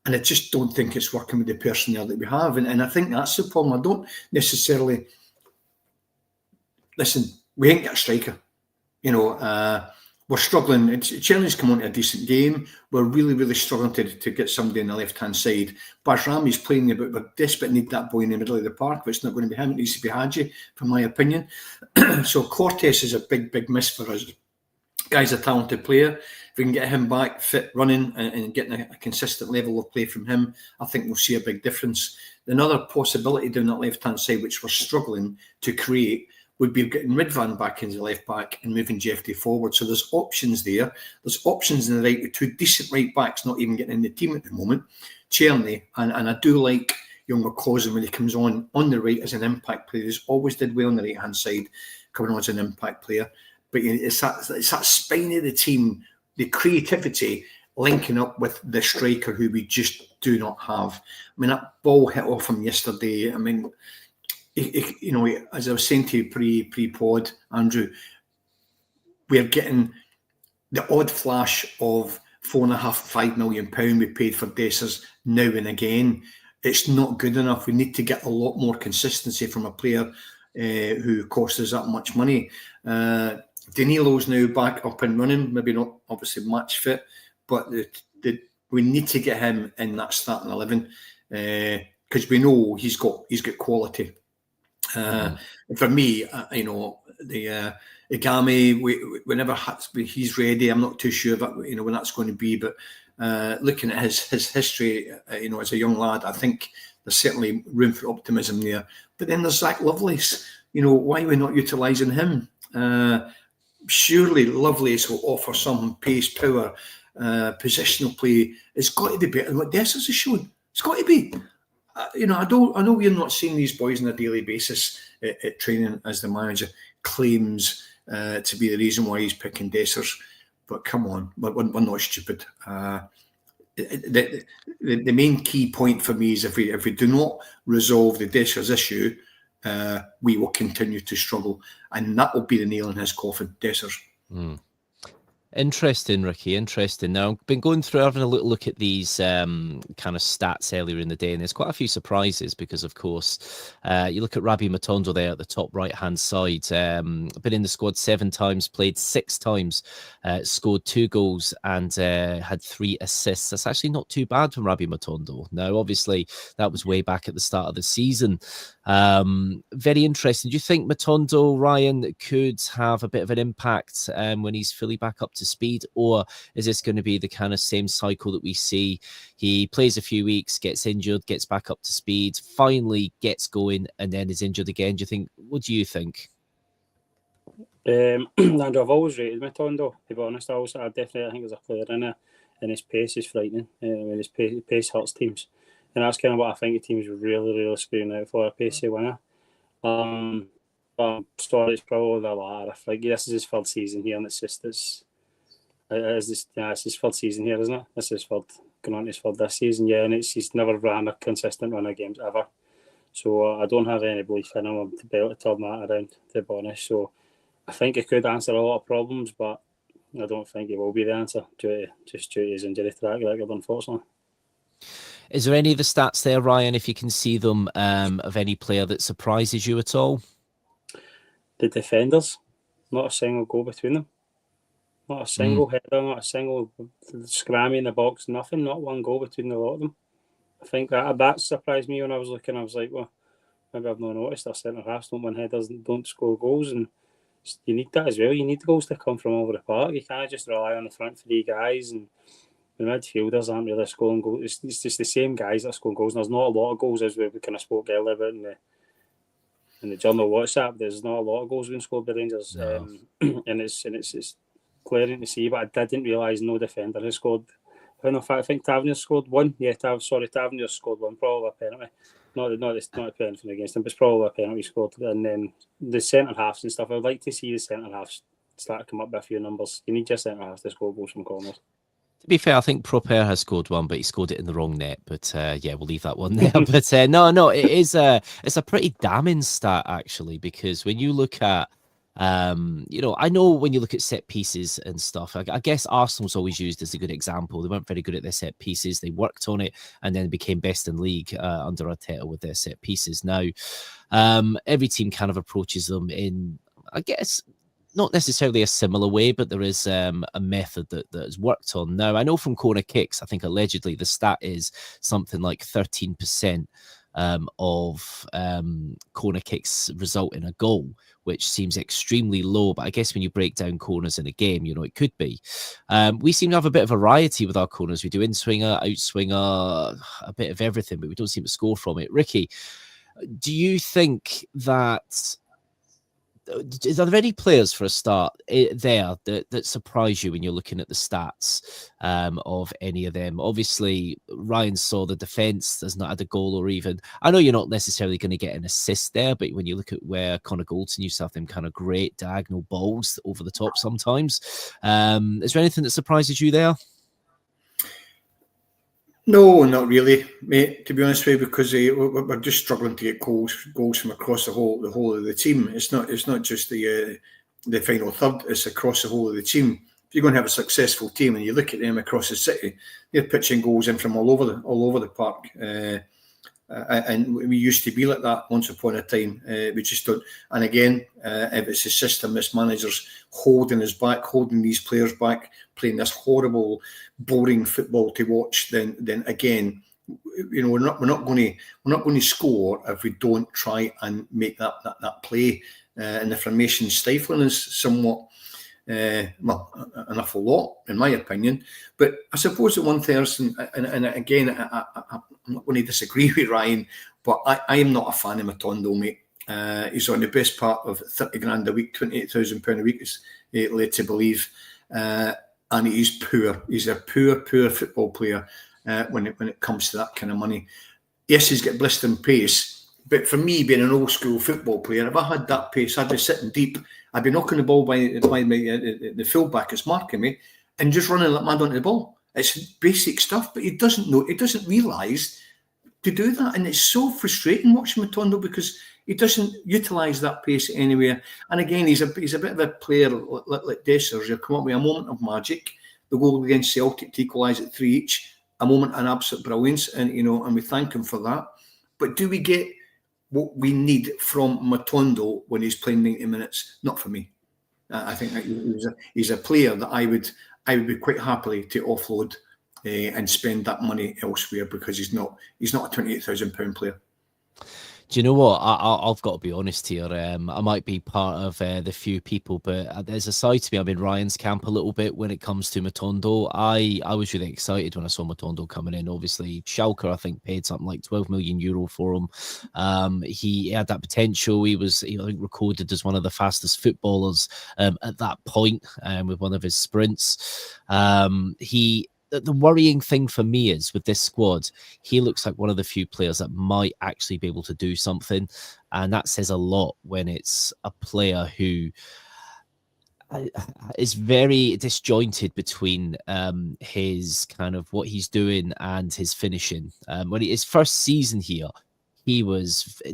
And I just don't think it's working with the personnel that we have. And I think that's the problem. I don't necessarily... Listen, we ain't got a striker. We're struggling. Chelsea's come on to a decent game. We're really struggling to get somebody on the left-hand side. Bajrami's playing there, but we're desperate need that boy in the middle of the park. But it's not going to be him. It needs to be Hadji, from my opinion. So Cortez is a big miss for us. Guy's a talented player. If we can get him back fit, running, and getting a consistent level of play from him, I think we'll see a big difference. Another possibility down that left-hand side, which we're struggling to create, would be getting Ridvan back into left back and moving Jeffrey forward. So there's options there. There's options in the right with two decent right backs, not even getting in the team at the moment. Tierney, and I do like young McCausland when he comes on the right as an impact player. He's always did well on the right-hand side, coming on as an impact player. But it's that spine of the team, the creativity, linking up with the striker who we just do not have. I mean, that ball hit off him yesterday. I mean, as I was saying to you pre-pod, Andrew, we're getting the odd flash of £4.5 million we paid for Dessers now and again. It's not good enough. We need to get a lot more consistency from a player who costs us that much money. Danilo's now back up and running, maybe not obviously match fit, but we need to get him in that starting 11 because we know he's got quality. For me, the Igami, we never had. He's ready. I'm not too sure that when that's going to be, but looking at his history, as a young lad, I think there's certainly room for optimism there. But then there's Zach Lovelace. Why are we not utilising him? Surely Lovelace will offer some pace, power, positional play. It's got to be better than what Dessers has shown. It's got to be. I know we're not seeing these boys on a daily basis at training, as the manager claims to be the reason why he's picking Dessers. But come on, we're not stupid. The main key point for me is if we do not resolve the Dessers issue, we will continue to struggle, and that will be the nail in his coffin, Dessers. Interesting, Ricky. Interesting. Now, I've been going through, having a little look at these kind of stats earlier in the day, and there's quite a few surprises because, of course, you look at Rabbi Matondo there at the top right-hand side. Been in the squad 7 times, played 6 times, scored 2 goals and had 3 assists. That's actually not too bad from Rabbi Matondo. Now, obviously, that was way back at the start of the season. Very interesting. Do you think Matondo, Ryan, could have a bit of an impact when he's fully back up to speed, or is this going to be the kind of same cycle that we see? He plays a few weeks, gets injured, gets back up to speed, finally gets going, and then is injured again. What do you think? Andrew, I've always rated Matondo, to be honest. I definitely think there's a player in there, and his pace is frightening. His pace hurts teams. And that's kind of what I think the team's really, really screwing out for, a pacey winner. But I'm sorry, it's probably the latter. Like, this is his 3rd season here, and it's his 3rd season here, isn't it? This is going on his 3rd this season, yeah, and he's never ran a consistent run of games ever. So I don't have any belief in him to be able to turn that around, to be honest. So I think he could answer a lot of problems, but I don't think he will be the answer due to his injury track record, unfortunately. Is there any of the stats there, Ryan, if you can see them, of any player that surprises you at all? The defenders, not a single goal between them. Not a single header, not a single scrammy in the box, nothing, not one goal between the lot of them. I think that surprised me when I was looking. I was like, well, maybe I've not noticed our centre-halves don't win headers and don't score goals, and you need that as well. You need goals to come from over the park. You can't just rely on the front 3 guys, and the midfielders aren't really scoring goals. It's just the same guys that score goals. And there's not a lot of goals, as we kind of spoke earlier about in the journal WhatsApp. There's not a lot of goals being scored by Rangers, no. and it's glaring to see. But I didn't realise no defender has scored. I think Tavernier scored 1. Yeah, Tavernier scored 1, probably a penalty. Not a penalty against him, but it's probably a penalty scored. And then the centre halves and stuff. I'd like to see the centre halves start to come up with a few numbers. You need your centre halves to score goals from corners. To be fair, I think Proper has scored 1, but he scored it in the wrong net. But yeah, we'll leave that one there. But no, it's a pretty damning stat, actually, because when you look at, I know when you look at set pieces and stuff, I guess Arsenal's always used as a good example. They weren't very good at their set pieces. They worked on it and then became best in league under Arteta with their set pieces. Now, every team kind of approaches them in, I guess, not necessarily a similar way, but there is a method that is worked on. Now, I know from corner kicks, I think allegedly the stat is something like 13% of corner kicks result in a goal, which seems extremely low. But I guess when you break down corners in a game, it could be. We seem to have a bit of variety with our corners. We do in-swinger, out-swinger, a bit of everything, but we don't seem to score from it. Ricky, do you think that Are there any players for a start there that surprise you when you're looking at the stats of any of them? Obviously, Ryan saw the defence has not had a goal or even. I know you're not necessarily going to get an assist there, but when you look at where Connor Goldson used to have them kind of great diagonal balls over the top sometimes, is there anything that surprises you there? No, not really, mate. To be honest with you, because we're just struggling to get goals from across the whole of the team. It's not just the final third. It's across the whole of the team. If you're going to have a successful team, and you look at them across the city, they're pitching goals in from all over the park. And we used to be like that once upon a time. We just don't. And again, if it's a system, this manager's holding us back, holding these players back, playing this horrible, boring football to watch, then again, you know, we're not going to score if we don't try and make that play. And the formation stifling is somewhat. An awful lot, in my opinion. But I suppose the one thing, and again, I'm not going to disagree with Ryan, but I am not a fan of Matondo, mate. He's on the best part of 30 grand a week, £28,000 a week, is led to believe. And he's poor. He's a poor football player when it comes to that kind of money. Yes, he's got blistering pace, but for me, being an old school football player, if I had that pace, I'd be sitting deep. I'd be knocking the ball by the fullback is marking me and just running like mad onto the ball. It's basic stuff, but he doesn't know. He doesn't realise to do that, and it's so frustrating watching Matondo because he doesn't utilise that pace anywhere. And again, he's a bit of a player like Dessers. He'll come up with a moment of magic. The goal against Celtic to equalise at 3 each, a moment of absolute brilliance, and and we thank him for that. But do we get what we need from Matondo when he's playing 90 minutes? Not for me. I think that he's a player that I would be quite happily to offload and spend that money elsewhere, because he's not a £28,000 player. Do you know what? I've got to be honest here. I might be part of the few people, but there's a side to me. I'm in Ryan's camp a little bit when it comes to Matondo. I was really excited when I saw Matondo coming in. Obviously, Schalke, I think, paid something like €12 million for him. He had that potential. He was, I think, recorded as one of the fastest footballers at that point with one of his sprints. The worrying thing for me is with this squad, he looks like one of the few players that might actually be able to do something. And that says a lot when it's a player who is very disjointed between his kind of what he's doing and his finishing. When his first season here,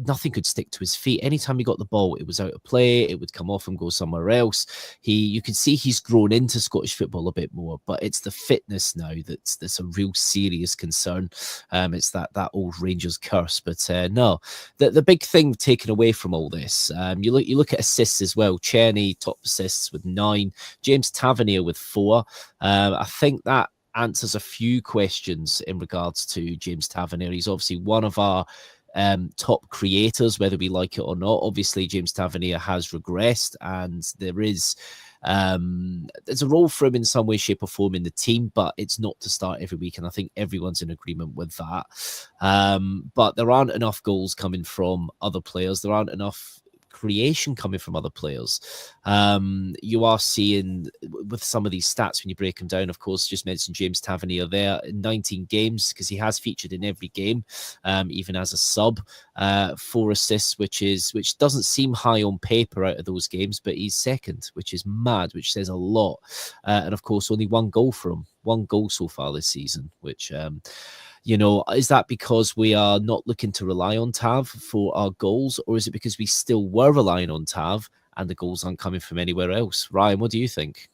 nothing could stick to his feet. Anytime he got the ball, it was out of play. It would come off and go somewhere else. You could see he's grown into Scottish football a bit more, but it's the fitness now that's a real serious concern. It's that old Rangers curse. But no, the big thing taken away from all this, you look at assists as well. Czerny top assists with 9, James Tavernier with 4. I think that answers a few questions in regards to James Tavernier. He's obviously one of our top creators, whether we like it or not. Obviously, James Tavernier has regressed, and there's a role for him in some way, shape, or form in the team, but it's not to start every week, and I think everyone's in agreement with that. But there aren't enough goals coming from other players. There aren't enough creation coming from other players. You are seeing with some of these stats when you break them down, of course, just mentioned James Tavernier there in 19 games, because he has featured in every game, even as a sub, 4 assists, which doesn't seem high on paper out of those games, but he's second, which is mad, which says a lot. And of course, only 1 goal for him, 1 goal so far this season, which is that because we are not looking to rely on Tav for our goals, or is it because we still were relying on Tav and the goals aren't coming from anywhere else? Ryan, what do you think?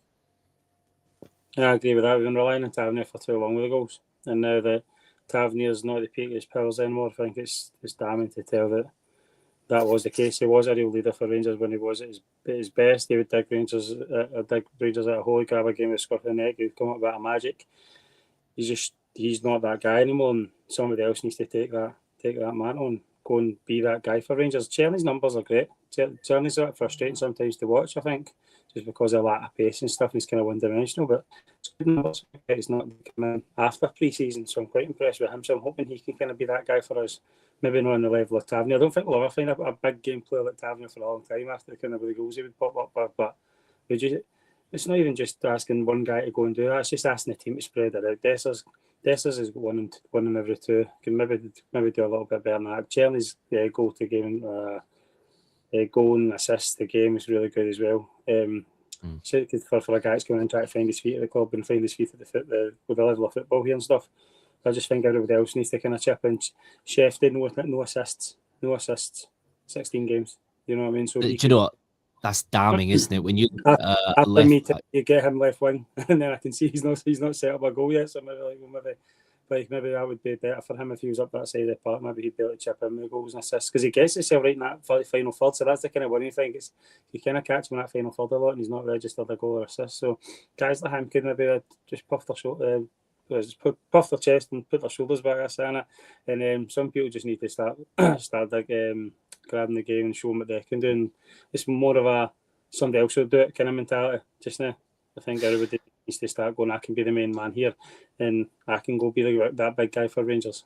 Yeah, I agree with that. We've been relying on Tavernier for too long with the goals, and now that Tavernier's not the peak of his powers anymore, I think it's damning to tell that was the case. He was a real leader for Rangers when he was at his best. He would dig Rangers at a holy, grab a game with scruff of the neck. He'd come up with a magic. He's not that guy anymore, and somebody else needs to take that mantle and go and be that guy for Rangers. Czerny's numbers are great. Czerny's a bit frustrating sometimes to watch, I think, just because of lack of pace and stuff. He's kind of one-dimensional, but he's not coming after pre-season, so I'm quite impressed with him. So I'm hoping he can kind of be that guy for us maybe not on the level of Tavernier. I don't think we'll ever find a big game player like Tavernier for a long time after the kind of the goals he would pop up. But it's not even just asking one guy to go and do that. It's just asking the team to spread it out. Dessers is one in every two. Can maybe do a little bit better than that. Czerny's goal to game, goal and assist the game is really good as well. So for a guy that's going in and trying to find his feet at the club and find his feet at with the level of football here and stuff. I just think everybody else needs to kind of chip in. Chef did no assists, 16 games. You know what I mean? So do you know what? That's damning, isn't it? When you you get him left wing, and then I can see he's not set up a goal yet. So maybe that would be better for him if he was up that side of the park. Maybe he'd be able to chip in with goals and assists because he gets himself right in that final third. So that's the kind of winning thing. You kind of catch him in that final third a lot, and he's not registered a goal or assist. So guys like him could maybe just puff their chest and put their shoulders back on it. And some people just need to start grabbing the game and show them what they can do. And it's more of a somebody else will do it kind of mentality just now. I think everybody needs to start going, I can be the main man here and I can go be that big guy for Rangers.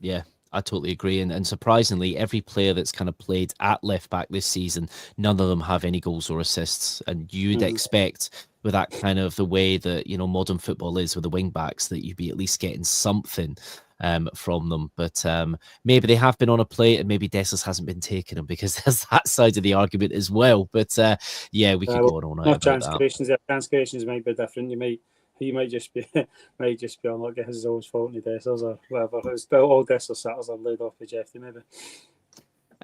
Yeah, I totally agree. And surprisingly, every player that's kind of played at left back this season, none of them have any goals or assists. And you'd expect with that kind of the way that, you know, modern football is with the wing backs that you'd be at least getting something from them. But maybe they have been on a plate and maybe Dessers hasn't been taking them because there's that side of the argument as well. But yeah, we could go on all night about that. Transgressions might be different. He might just be unlucky. His always fault in Dessers or whatever. It's all Dessers satters are laid off with Jeffy maybe.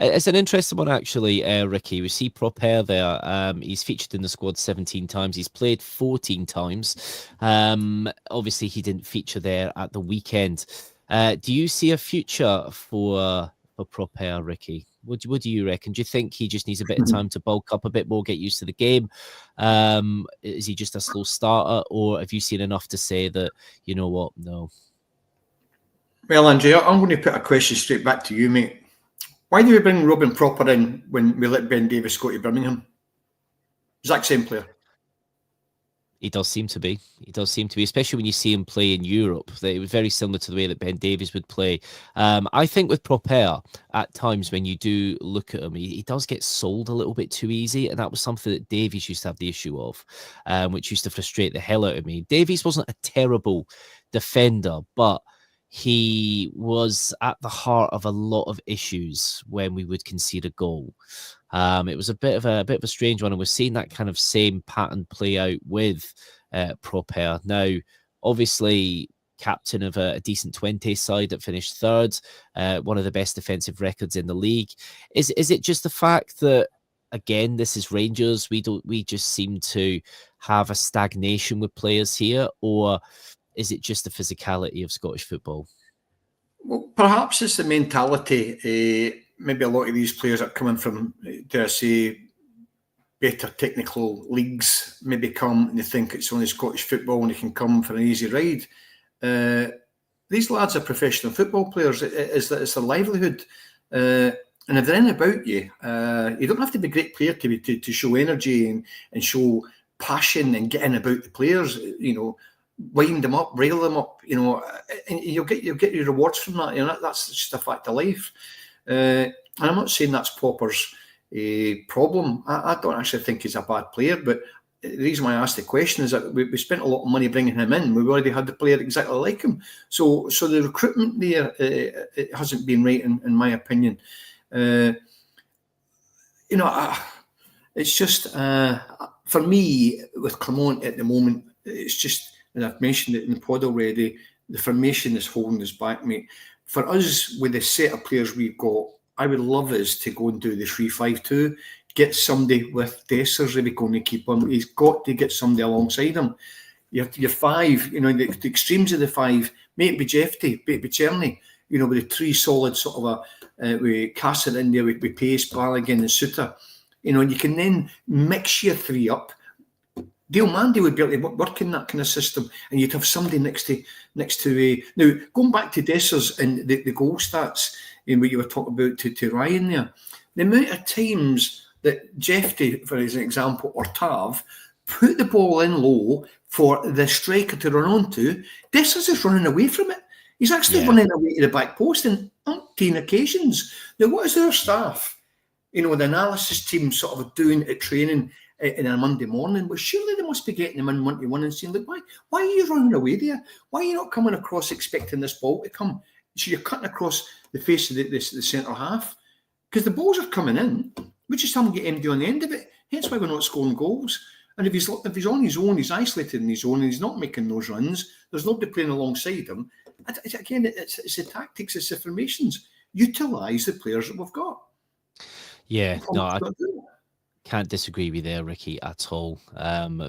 It's an interesting one, actually, Ricky. We see Proper there. He's featured in the squad 17 times. He's played 14 times. Obviously, he didn't feature there at the weekend. Do you see a future for Proper, Ricky? What do you reckon? Do you think he just needs a bit of time to bulk up a bit more, get used to the game? Is he just a slow starter, or have you seen enough to say that, you know what, no? Well, Andrea, I'm going to put a question straight back to you, mate. Why do we bring Robin Proper in when we let Ben Davies go to Birmingham? Exact same player. He does seem to be. He does seem to be, especially when you see him play in Europe. It was very similar to the way that Ben Davies would play. I think with Proper, at times when you do look at him, he does get sold a little bit too easy, and that was something that Davies used to have the issue of, which used to frustrate the hell out of me. Davies wasn't a terrible defender, but he was at the heart of a lot of issues when we would concede a goal. It was a bit of a strange one, and we're seeing that kind of same pattern play out with Proper. Now, obviously, captain of a decent 20 side that finished third, one of the best defensive records in the league. Is it just the fact that, again, this is Rangers, we just seem to have a stagnation with players here, or is it just the physicality of Scottish football? Well, perhaps it's the mentality. Maybe a lot of these players are coming from, dare I say, better technical leagues, maybe come and they think it's only Scottish football and they can come for an easy ride. These lads are professional football players. It's their livelihood. And if they're in about you, you don't have to be a great player to show energy and show passion and get in about the players, you know, wind them up, rail them up, you know, and you'll get your rewards from that. You know, that's just a fact of life. And I'm not saying that's Popper's problem. I don't actually think he's a bad player, but the reason why I asked the question is that we spent a lot of money bringing him in. We've already had the player exactly like him. So the recruitment there it hasn't been right, in my opinion. You know, it's just, for me, with Clermont at the moment, it's just, and I've mentioned it in the pod already, the formation is holding us back, mate. For us, with the set of players we've got, I would love us to go and do the 3-5-2, get somebody with Dessers if we're going to keep him. He's got to get somebody alongside him. Your five, you know, the extremes of the five, may it be Jeffy, may it be Czerny, you know, with the three solid sort of with Cassett in there, with Pace, Balogun and Suter. You know, and you can then mix your three up. Dale Mandy would be able to work in that kind of system, and you'd have somebody next to now, going back to Dessers and the goal stats in what you were talking about to Ryan there, the amount of times that Jeffy, for example, or Tav put the ball in low for the striker to run onto, Dessers is running away from it. He's actually running away to the back post on umpteen occasions. Now, what is our staff, the analysis team sort of doing at training in a Monday morning? Well, surely they must be getting him in 1-to-1 and saying, look, why are you running away there? Why are you not coming across expecting this ball to come? So you're cutting across the face of the centre half. Because the balls are coming in. We just haven't got MD on the end of it. Hence why we're not scoring goals. And if he's on his own, he's isolated in his own, and he's not making those runs, there's nobody playing alongside him. Again, it's the tactics, it's the formations. Utilise the players that we've got. Yeah, no, I can't disagree with you there, Ricky, at all.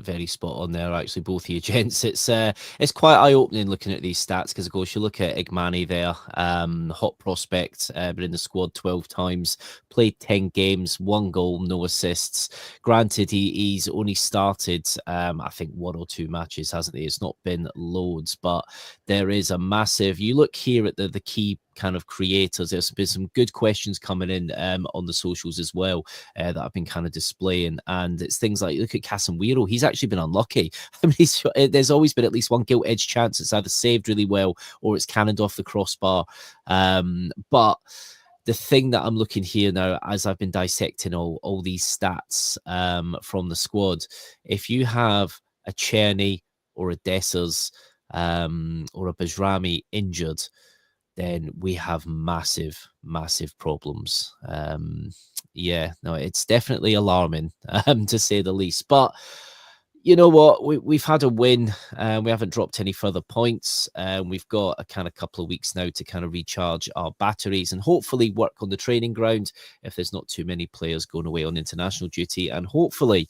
Very spot on there, actually, both of you gents. It's quite eye-opening looking at these stats, because of course you look at Igmani there, hot prospect, but in the squad 12 times, played 10 games, 1 goal, no assists. Granted, he's only started, I think, 1 or 2 matches, hasn't he? It's not been loads, but there is a massive. You look here at the key kind of creators. There's been some good questions coming in on the socials as well that I've been kind of displaying, and it's things like, look at Casemiro. He's actually been unlucky. I mean, there's always been at least 1 gilt-edged chance. It's either saved really well or it's cannoned off the crossbar. But the thing that I'm looking here now, as I've been dissecting all these stats from the squad, if you have a Czerny or a Dessers or a Bajrami injured, then we have massive problems. Yeah, no, it's definitely alarming, to say the least. But you know what? We've had a win. We haven't dropped any further points. We've got a kind of couple of weeks now to kind of recharge our batteries and hopefully work on the training ground if there's not too many players going away on international duty. And hopefully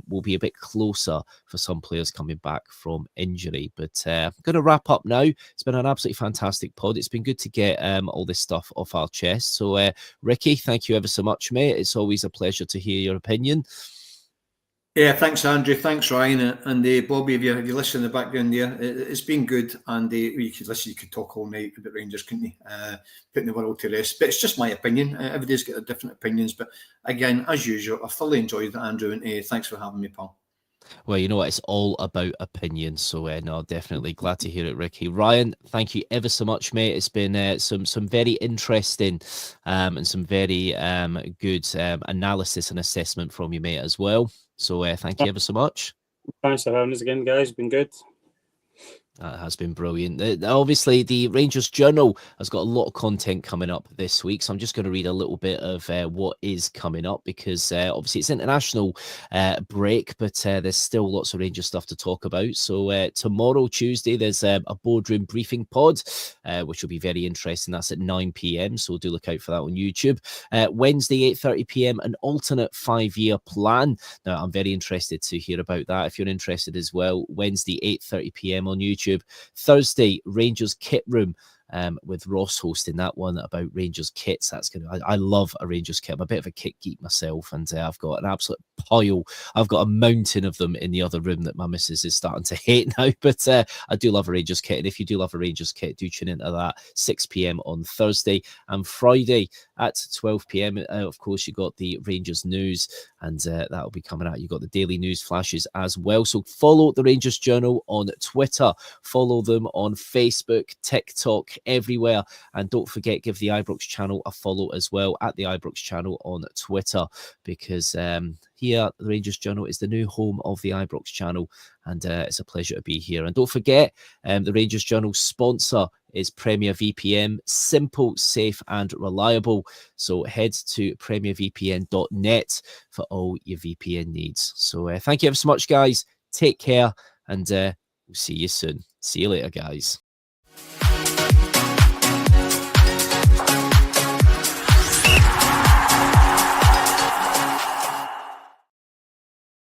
we'll be a bit closer for some players coming back from injury. But I'm going to wrap up now. It's been an absolutely fantastic pod. It's been good to get all this stuff off our chest. So, Ricky, thank you ever so much, mate. It's always a pleasure to hear your opinion. Yeah, thanks, Andrew. Thanks, Ryan. And Bobby, if you listen in the background there, it's been good. And you could listen, you could talk all night about Rangers, couldn't you? Putting the world to rest. But it's just my opinion. Everybody's got different opinions. But again, as usual, I thoroughly enjoyed that, Andrew. And thanks for having me, pal. Well, you know what? It's all about opinion. So, no, definitely glad to hear it, Ricky. Ryan, thank you ever so much, mate. It's been some very interesting and some very good analysis and assessment from you, mate, as well. So, thank you ever so much. Thanks for having us again, guys. It's been good. That has been brilliant. Obviously, the Rangers Journal has got a lot of content coming up this week. So I'm just going to read a little bit of what is coming up, because obviously it's international break, but there's still lots of Rangers stuff to talk about. So tomorrow, Tuesday, there's a boardroom briefing pod, which will be very interesting. That's at 9 p.m. So do look out for that on YouTube. Wednesday, 8:30 p.m, an alternate 5-year plan. Now, I'm very interested to hear about that. If you're interested as well, Wednesday, 8:30 p.m. on YouTube. Thursday, Rangers Kit Room, with Ross hosting that one about Rangers kits. That's good. I love a Rangers kit. I'm a bit of a kit geek myself, and I've got an absolute pile. I've got a mountain of them in the other room that my missus is starting to hate now. But I do love a Rangers kit, and if you do love a Rangers kit, do tune into that 6 p.m. on Thursday. And Friday at 12 p.m, of course, you got the Rangers news, and that'll be coming out. You got the daily news flashes as well. So follow the Rangers Journal on Twitter, follow them on Facebook, TikTok, everywhere, and don't forget, give the Ibrox channel a follow as well at the Ibrox channel on Twitter, because here the Rangers Journal is the new home of the Ibrox channel, and it's a pleasure to be here. And don't forget, the Rangers Journal sponsor is Premier VPN, simple, safe and reliable. So head to premiervpn.net for all your VPN needs. So thank you ever so much, guys. Take care, and we'll see you soon. See you later, guys.